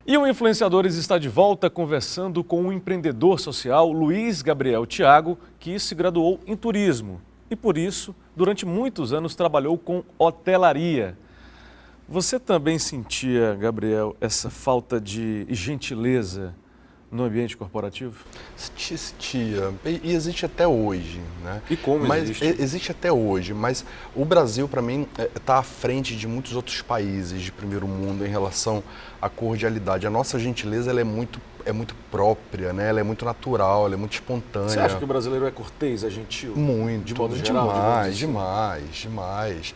E o Influenciadores está de volta conversando com o empreendedor social Luiz Gabriel Thiago, que se graduou em turismo e, por isso, durante muitos anos trabalhou com hotelaria. Você também sentia, Gabriel, essa falta de gentileza no ambiente corporativo? Sentia. E existe até hoje, né? E como existe? Existe até hoje, mas o Brasil, para mim, está à frente de muitos outros países de primeiro mundo em relação à cordialidade. A nossa gentileza ela é muito própria, né? Ela é muito natural, ela é muito espontânea. Você acha que o brasileiro é cortês, é gentil? Muito, de modo geral, demais.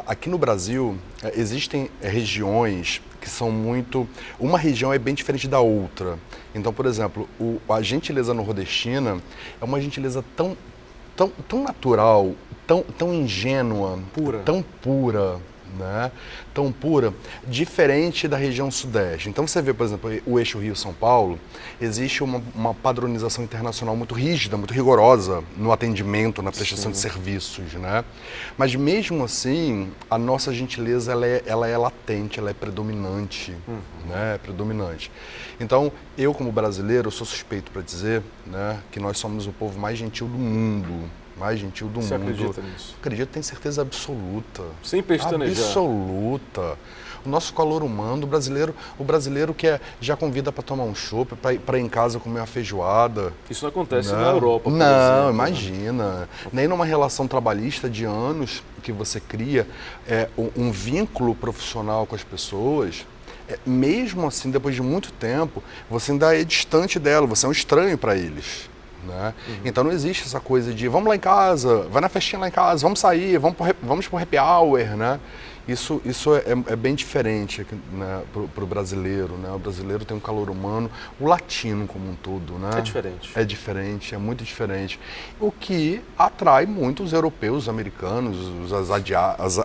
Aqui no Brasil, existem regiões que são muito... Uma região é bem diferente da outra. Então, por exemplo, a gentileza nordestina é uma gentileza tão natural, tão ingênua, tão pura, né? Tão pura, diferente da região sudeste. Então você vê, por exemplo, o eixo Rio-São Paulo, existe uma padronização internacional muito rígida, muito rigorosa no atendimento, na prestação de serviços, né? Mas mesmo assim, a nossa gentileza ela é latente, ela é predominante, né? Predominante. Então, eu como brasileiro, sou suspeito para dizer, né, que nós somos o povo mais gentil do mundo. Mais gentil do mundo. Você acredita nisso? Acredito, tenho certeza absoluta. Sem pestanejar. Absoluta. O nosso calor humano, o brasileiro que já convida para tomar um chopp, para ir em casa comer uma feijoada. Isso não acontece na Europa, por Não, exemplo, imagina. Nem numa relação trabalhista de anos que você cria um vínculo profissional com as pessoas. Mesmo assim, depois de muito tempo, você ainda é distante dela, você é um estranho para eles. Né? Então não existe essa coisa de vamos lá em casa, vai na festinha lá em casa, vamos sair, vamos pro happy hour, né? Isso é bem diferente, né, pro brasileiro, né? O brasileiro tem um calor humano, o latino como um todo, né? É diferente. É diferente, é muito diferente. O que atrai muito os europeus, os americanos, os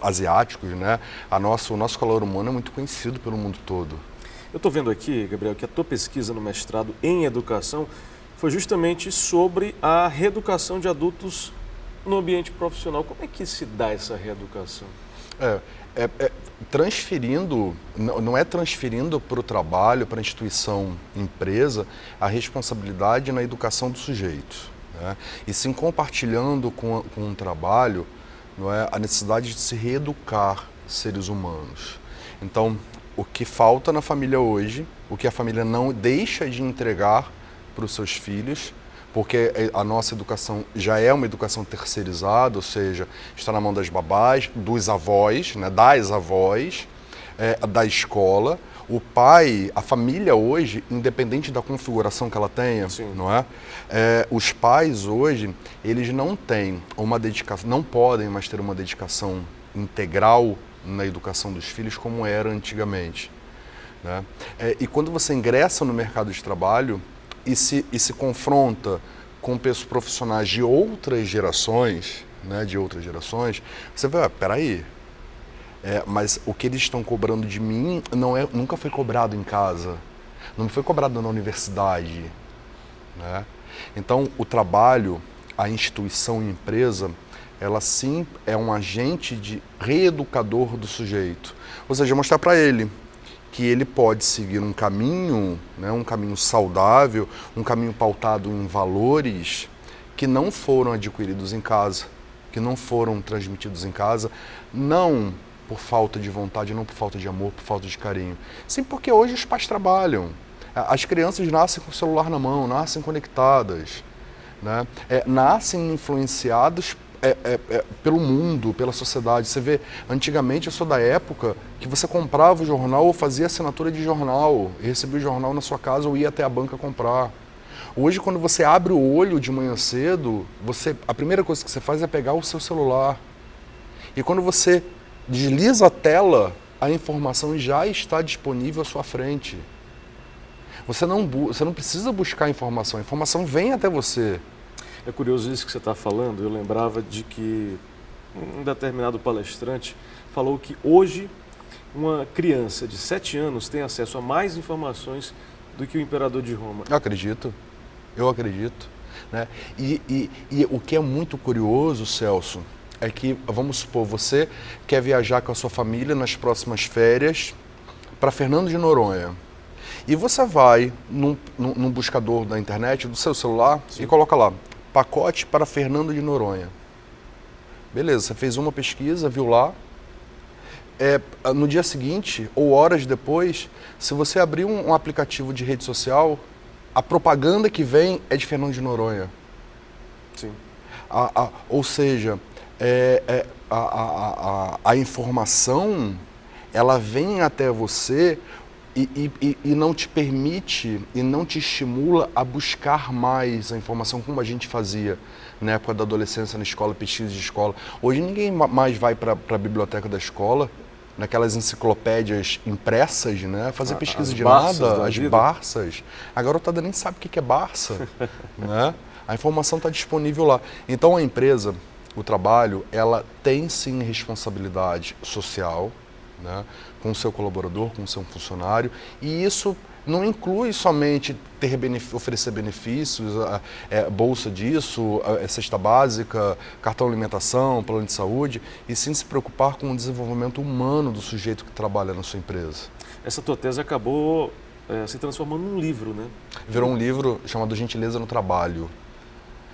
asiáticos, né? O nosso calor humano é muito conhecido pelo mundo todo. Eu estou vendo aqui, Gabriel, que a tua pesquisa no mestrado em educação foi justamente sobre a reeducação de adultos no ambiente profissional. Como é que se dá essa reeducação? Transferindo, não é transferindo para o trabalho, para a instituição, empresa, a responsabilidade na educação do sujeito, né? E sim compartilhando com o trabalho, não é, a necessidade de se reeducar seres humanos. Então, o que falta na família hoje, o que a família não deixa de entregar para os seus filhos, porque a nossa educação já é uma educação terceirizada, ou seja, está na mão das babás, dos avós, né, das avós, da escola. O pai, a família hoje, independente da configuração que ela tenha, não é? Os pais hoje, eles não têm uma dedicação, não podem mais ter uma dedicação integral na educação dos filhos como era antigamente, né? E quando você ingressa no mercado de trabalho, e se confronta com profissionais de outras gerações, né, você vai, peraí, mas o que eles estão cobrando de mim nunca foi cobrado em casa, não foi cobrado na universidade, né? Então, o trabalho, a instituição e empresa, ela sim é um agente de reeducador do sujeito, ou seja, mostrar para ele que ele pode seguir um caminho, né, um caminho saudável, um caminho pautado em valores que não foram adquiridos em casa, que não foram transmitidos em casa, não por falta de vontade, não por falta de amor, por falta de carinho. Sim, porque hoje os pais trabalham, as crianças nascem com o celular na mão, nascem conectadas, né, nascem influenciados pelo mundo, pela sociedade. Você vê, antigamente eu sou da época que você comprava o jornal ou fazia assinatura de jornal, e recebia o jornal na sua casa ou ia até a banca comprar. Hoje, quando você abre o olho de manhã cedo, a primeira coisa que você faz é pegar o seu celular. E quando você desliza a tela, a informação já está disponível à sua frente. Você não precisa buscar a informação vem até você. É curioso isso que você está falando. Eu lembrava de que um determinado palestrante falou que hoje uma criança de 7 anos tem acesso a mais informações do que o imperador de Roma. Eu acredito. Né? E o que é muito curioso, Celso, é que, vamos supor, você quer viajar com a sua família nas próximas férias para Fernando de Noronha. E você vai num buscador da internet, do seu celular, e coloca lá, pacote para Fernando de Noronha. Beleza, você fez uma pesquisa, viu lá. No dia seguinte, ou horas depois, se você abrir um aplicativo de rede social, a propaganda que vem é de Fernando de Noronha. Sim. Ou seja, a informação, ela vem até você e não te permite e não te estimula a buscar mais a informação como a gente fazia na época da adolescência, na escola, pesquisa de escola. Hoje ninguém mais vai para a biblioteca da escola, naquelas enciclopédias impressas, né? Fazer pesquisa de nada, as Barças. A garotada nem sabe o que é Barça, né? A informação está disponível lá. Então a empresa, o trabalho, ela tem sim responsabilidade social, né, com o seu colaborador, com o seu funcionário, e isso não inclui somente oferecer benefícios, bolsa disso, cesta básica, cartão alimentação, plano de saúde, e sim se preocupar com o desenvolvimento humano do sujeito que trabalha na sua empresa. Essa tua tese acabou se transformando num livro, né? Virou um livro chamado Gentileza no Trabalho.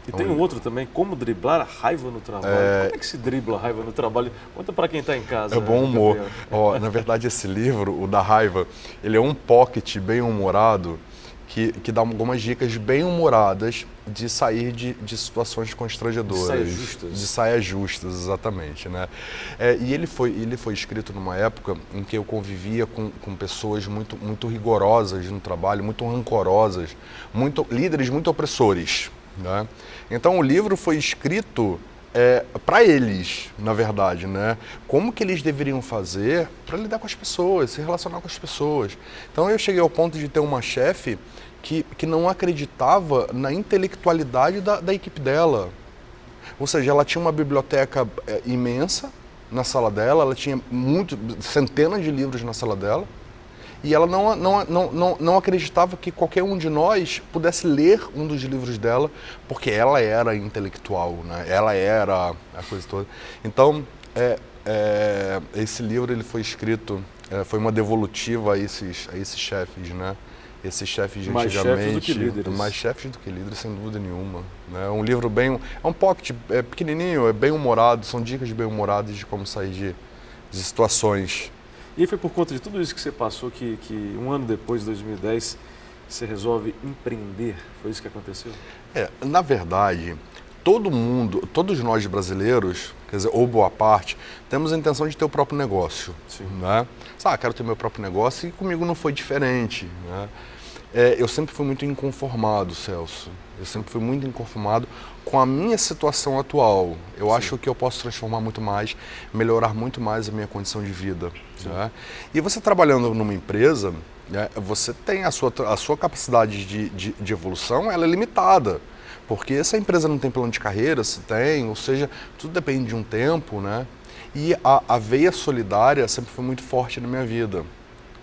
E tem um outro também, Como Driblar a Raiva no Trabalho. Como é que se dribla a raiva no trabalho? Conta para quem está em casa. É bom humor. Na verdade, esse livro, o da raiva, ele é um pocket bem humorado que dá algumas dicas bem humoradas de sair de situações constrangedoras. De saias justas. De saias justas, exatamente. Né? E ele foi escrito numa época em que eu convivia com pessoas muito rigorosas no trabalho, muito rancorosas, líderes muito opressores. Né? Então o livro foi escrito para eles, na verdade, né? Como que eles deveriam fazer para lidar com as pessoas, se relacionar com as pessoas. Então eu cheguei ao ponto de ter uma chefe que não acreditava na intelectualidade da equipe dela. Ou seja, ela tinha uma biblioteca imensa na sala dela, ela tinha centenas de livros na sala dela, e ela não acreditava que qualquer um de nós pudesse ler um dos livros dela, porque ela era intelectual, né? Ela era a coisa toda. Então, esse livro ele foi escrito, foi uma devolutiva a esses chefes, né? Esses chefes de mais antigamente. Chefes do que líderes. Mais chefes do que líderes, sem dúvida nenhuma. Né? Um livro é um pocket, pequenininho, é bem humorado, são dicas bem humoradas de como sair de situações. E foi por conta de tudo isso que você passou que um ano depois, de 2010, você resolve empreender? Foi isso que aconteceu? Na verdade, todos nós brasileiros, quer dizer, ou boa parte, temos a intenção de ter o próprio negócio. Sim. Né? Quero ter meu próprio negócio, e comigo não foi diferente. Né? Eu sempre fui muito inconformado, Celso. Eu sempre fui muito inconformado com a minha situação atual. Eu acho que eu posso transformar muito mais, melhorar muito mais a minha condição de vida. Né? E você trabalhando numa empresa, né, você tem a sua capacidade de evolução, ela é limitada. Porque se a empresa não tem plano de carreira, se tem, ou seja, tudo depende de um tempo, né? E a veia solidária sempre foi muito forte na minha vida.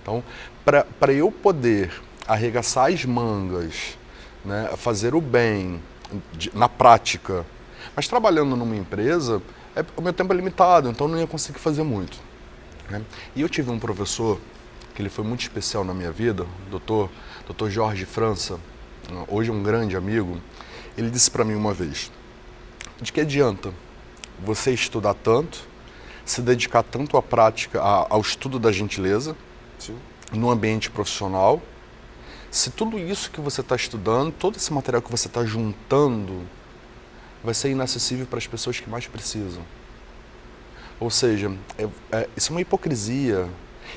Então, para eu poder arregaçar as mangas, né, fazer o bem na prática, mas trabalhando numa empresa, o meu tempo é limitado, então eu não ia conseguir fazer muito. Né? E eu tive um professor, que ele foi muito especial na minha vida, o Dr. Jorge França, hoje um grande amigo. Ele disse para mim uma vez: de que adianta você estudar tanto, se dedicar tanto à prática, ao estudo da gentileza, Sim. no ambiente profissional, se tudo isso que você está estudando, todo esse material que você está juntando, vai ser inacessível para as pessoas que mais precisam. Ou seja, isso é uma hipocrisia.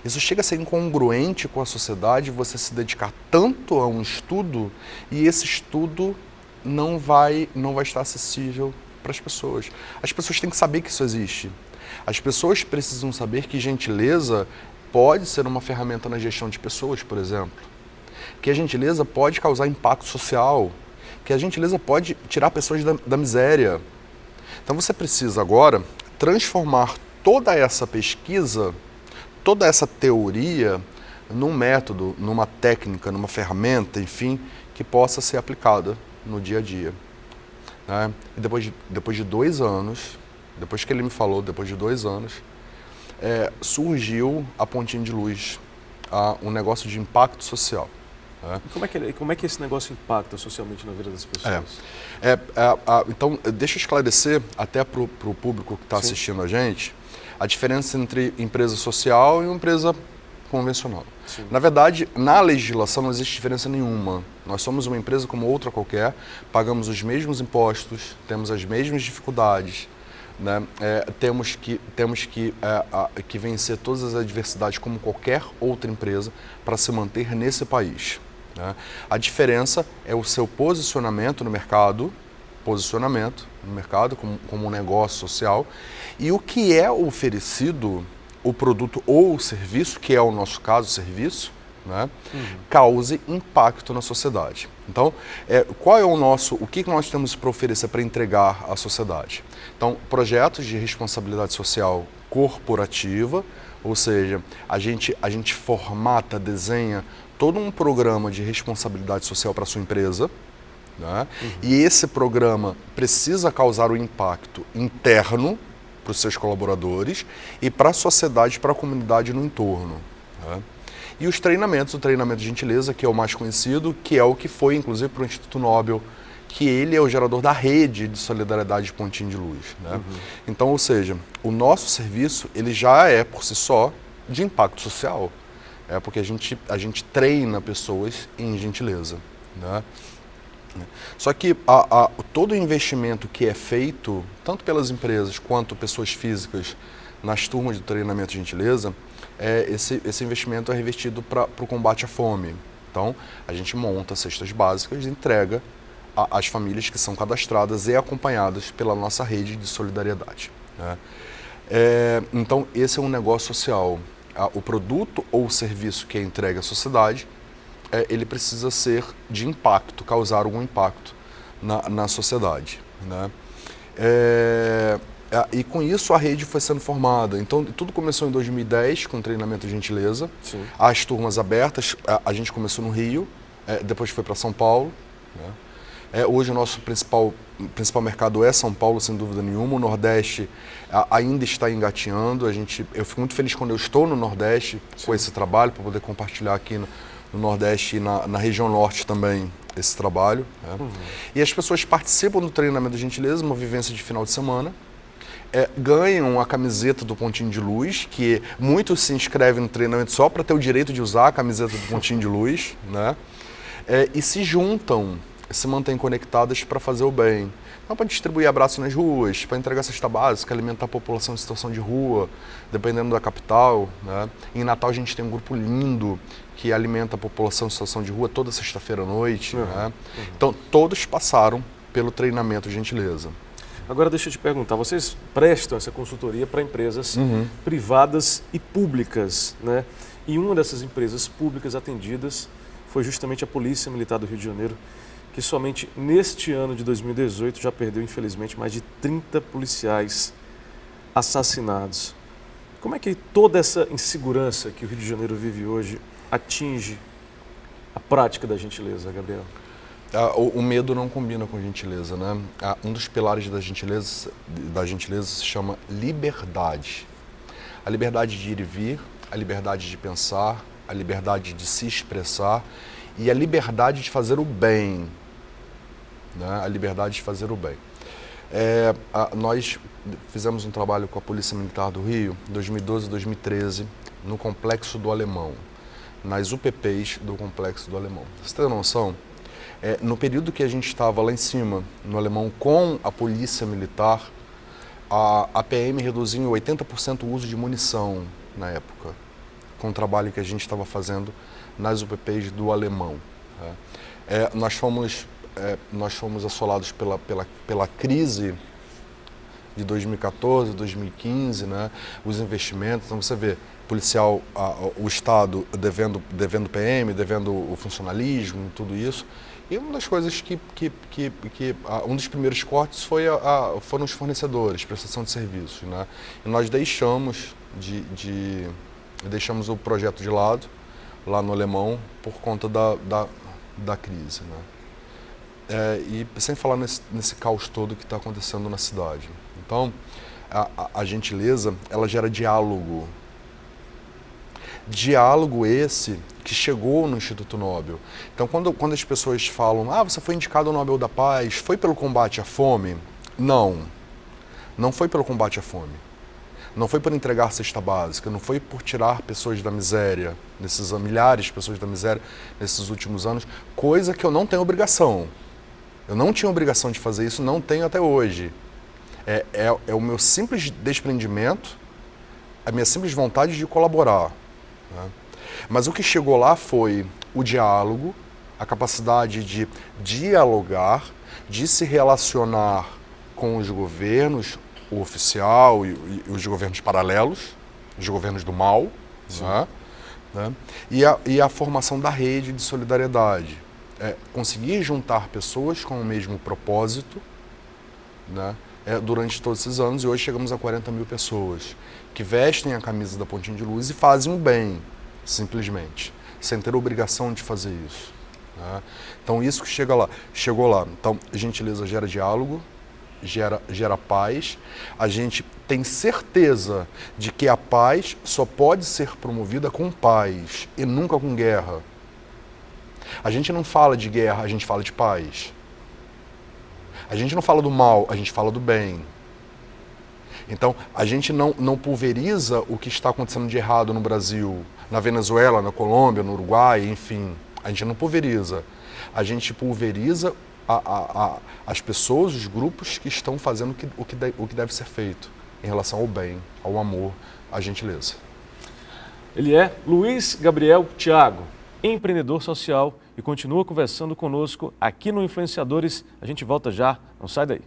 Isso chega a ser incongruente com a sociedade, você se dedicar tanto a um estudo e esse estudo não vai estar acessível para as pessoas. As pessoas têm que saber que isso existe. As pessoas precisam saber que gentileza pode ser uma ferramenta na gestão de pessoas, por exemplo. Que a gentileza pode causar impacto social. Que a gentileza pode tirar pessoas da miséria. Então você precisa agora transformar toda essa pesquisa, toda essa teoria, num método, numa técnica, numa ferramenta, enfim, que possa ser aplicada no dia a dia. Né? E depois de 2 anos, depois que ele me falou, depois de 2 anos, surgiu a pontinha de luz, um negócio de impacto social. Né? Como é que esse negócio impacta socialmente na vida das pessoas? Então, deixa eu esclarecer até para o público que está assistindo a gente, a diferença entre empresa social e uma empresa convencional. Sim. Na verdade, na legislação não existe diferença nenhuma. Nós somos uma empresa como outra qualquer, pagamos os mesmos impostos, temos as mesmas dificuldades, né? Temos que vencer todas as adversidades como qualquer outra empresa para se manter nesse país. Né? A diferença é o seu posicionamento no mercado, como um negócio social, e o que é oferecido, o produto ou o serviço, que é o nosso caso, o serviço, né, cause impacto na sociedade. Então, o que nós temos para oferecer, para entregar à sociedade? Então, projetos de responsabilidade social corporativa, ou seja, a gente formata, desenha todo um programa de responsabilidade social para a sua empresa, né? E esse programa precisa causar um impacto interno para os seus colaboradores e para a sociedade, para a comunidade no entorno. Né? E os treinamentos, o treinamento de gentileza, que é o mais conhecido, que é o que foi, inclusive, para o Instituto Nobel, que ele é o gerador da rede de solidariedade de Pontinho de Luz. Né? Então, ou seja, o nosso serviço, ele já é, por si só, de impacto social. Porque a gente treina pessoas em gentileza. Né? Só que todo o investimento que é feito, tanto pelas empresas quanto pessoas físicas, nas turmas de treinamento de gentileza, esse investimento é revestido para o combate à fome. Então, a gente monta cestas básicas e entrega às famílias que são cadastradas e acompanhadas pela nossa rede de solidariedade. Né? Então, esse é um negócio social. O produto ou o serviço que é entregue à sociedade, ele precisa ser de impacto, causar algum impacto na sociedade. Né? E com isso a rede foi sendo formada. Então tudo começou em 2010 com treinamento de gentileza. Sim. As turmas abertas, a gente começou no Rio, depois foi para São Paulo. Né? Hoje o nosso principal mercado é São Paulo, sem dúvida nenhuma. O Nordeste ainda está engateando. Eu fico muito feliz quando eu estou no Nordeste com esse trabalho, para poder compartilhar aqui no Nordeste e na região Norte também esse trabalho. Né? E as pessoas participam do treinamento de gentileza, uma vivência de final de semana, ganham a camiseta do Pontinho de Luz, que muitos se inscrevem no treinamento só para ter o direito de usar a camiseta do Pontinho de Luz, né? E se juntam, se mantêm conectadas para fazer o bem. Então, para distribuir abraços nas ruas, para entregar cesta básica, alimentar a população em situação de rua, dependendo da capital. Né? Em Natal a gente tem um grupo lindo que alimenta a população em situação de rua toda sexta-feira à noite. Né? Então, todos passaram pelo treinamento de gentileza. Agora deixa eu te perguntar, vocês prestam essa consultoria para empresas privadas e públicas, né? E uma dessas empresas públicas atendidas foi justamente a Polícia Militar do Rio de Janeiro, que somente neste ano de 2018 já perdeu, infelizmente, mais de 30 policiais assassinados. Como é que toda essa insegurança que o Rio de Janeiro vive hoje atinge a prática da gentileza, Gabriel? O medo não combina com gentileza, né? Um dos pilares da gentileza se chama liberdade. A liberdade de ir e vir, a liberdade de pensar, a liberdade de se expressar e a liberdade de fazer o bem. Né? A liberdade de fazer o bem. Nós fizemos um trabalho com a Polícia Militar do Rio, em 2012 e 2013, no Complexo do Alemão, nas UPPs do Complexo do Alemão. Você tem noção? No período que a gente estava lá em cima, no Alemão, com a Polícia Militar, a PM reduziu em 80% o uso de munição na época, com o trabalho que a gente estava fazendo nas UPPs do Alemão. Nós fomos assolados pela crise de 2014, 2015, né? Os investimentos. Então você vê, policial, o Estado devendo PM, devendo o funcionalismo, tudo isso. E uma das coisas um dos primeiros cortes foram os fornecedores, prestação de serviços, né? E nós deixamos o projeto de lado, lá no Alemão, por conta da crise, né? E sem falar nesse caos todo que está acontecendo na cidade. Então, a gentileza, ela gera diálogo. Diálogo esse que chegou no Instituto Nobel. Então, quando as pessoas falam, você foi indicado ao Nobel da Paz, foi pelo combate à fome? Não, não foi pelo combate à fome. Não foi por entregar cesta básica, não foi por tirar pessoas da miséria, milhares de pessoas da miséria nesses últimos anos, coisa que eu não tenho obrigação. Eu não tinha obrigação de fazer isso, não tenho até hoje. É o meu simples desprendimento, a minha simples vontade de colaborar. Né? Mas o que chegou lá foi o diálogo, a capacidade de dialogar, de se relacionar com os governos, o oficial e os governos paralelos, os governos do mal, né? E a formação da rede de solidariedade. Conseguir juntar pessoas com o mesmo propósito, né? Durante todos esses anos, e hoje chegamos a 40 mil pessoas que vestem a camisa da Pontinha de Luz e fazem o bem, simplesmente, sem ter obrigação de fazer isso. Né? Então, isso que chegou lá. Então, gentileza gera diálogo, gera paz. A gente tem certeza de que a paz só pode ser promovida com paz e nunca com guerra. A gente não fala de guerra, a gente fala de paz. A gente não fala do mal, a gente fala do bem. Então, a gente não pulveriza o que está acontecendo de errado no Brasil, na Venezuela, na Colômbia, no Uruguai, enfim. A gente não pulveriza. A gente pulveriza as pessoas, os grupos que estão fazendo o que deve ser feito em relação ao bem, ao amor, à gentileza. Ele é Luiz Gabriel Thiago, empreendedor social, e continua conversando conosco aqui no Influenciadores. A gente volta já, não sai daí.